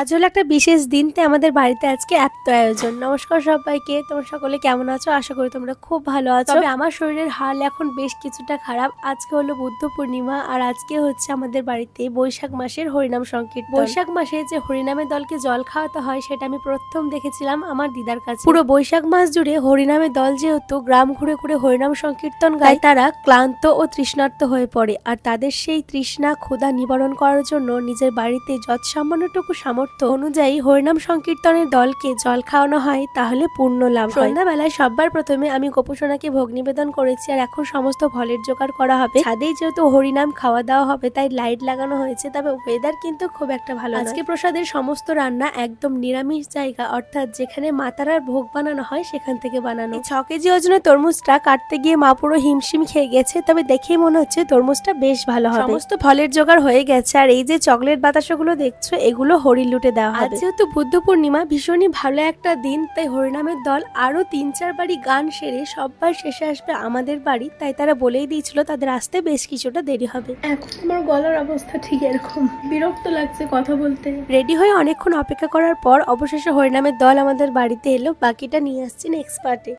আজ হলো একটা বিশেষ দিন, তাই আমাদের বাড়িতে আজকে এত আয়োজন। নমস্কার সবাইকে, তোমরা সকলে কেমন আছো? আশা করি তোমরা খুব ভালো আছো। তবে আমার শরীরের হাল এখন বেশ কিছুটা খারাপ। আজকে হলো বুদ্ধ পূর্ণিমা, আর আজকে হচ্ছে আমাদের বাড়িতে বৈশাখ মাসের হরিনাম সংকীর্তন। বৈশাখ মাসে যে হরিনামের দলকে জল খাওয়াতে হয় সেটা আমি প্রথম দেখেছিলাম আমার দিদার কাছে। পুরো বৈশাখ মাস জুড়ে হরিনামের দল যেহেতু গ্রাম ঘুরে ঘুরে হরিনাম সংকীর্তন গায়, তারা ক্লান্ত ও তৃষ্ণার্ত হয়ে পড়ে, আর তাদের সেই তৃষ্ণা ক্ষুধা নিবারণ করার জন্য নিজের বাড়িতে যৎসামান্যটুকু সামর্থ্য অনুযায়ী হরিনাম সংকীর্তনের দলকে জল খাওয়ানো হয়, তাহলে পুণ্য লাভ হয়। সন্ধ্যাবেলায় সবার প্রথমে আমি গোপুসোনাকে ভোগ নিবেদন করেছি, আর এখন সমস্ত ফলের জোগাড় করা হবে। ছাদেই যেহেতু হরিনাম খাওয়া দাওয়া হবে তাই লাইট লাগানো হয়েছে, তবে ওয়েদার কিন্তু খুব একটা ভালো। আজকে প্রসাদের সমস্ত রান্না একদম নিরামিষ জায়গা, অর্থাৎ যেখানে মাতারার ভোগ বানানো হয় সেখান থেকে বানানো। 6 কেজি ওজনের তরমুজটা কাটতে গিয়ে মা পুরো হিমশিম খেয়ে গেছে, তবে দেখেই মনে হচ্ছে তরমুজটা বেশ ভালো হবে। সমস্ত ফলের জোগাড় হয়ে গেছে, আর এই যে চকলেট বাতাসাগুলো দেখছো এগুলো হরি লুটে দেওয়া হবে। আজ যেহেতু বুদ্ধ পূর্ণিমা, ভীষণই ভালো একটা দিন, তাই হরিনামের দল আরো 3-4 বাড়ি গান সেরে সববার শেষে আসবে আমাদের বাড়ি, তাই তারা বলেই দিয়েছিল তাদের আসতে বেশ কিছুটা দেরি হবে। এখন আমার গলার অবস্থা ঠিক এরকম, বিরক্ত লাগছে কথা বলতে। রেডি হয়ে অনেকক্ষণ অপেক্ষা করার পর অবশেষে হরিনামের দল আমাদের বাড়িতে এলো। বাকিটা নিয়ে আসছি নেক্সট পার্টে।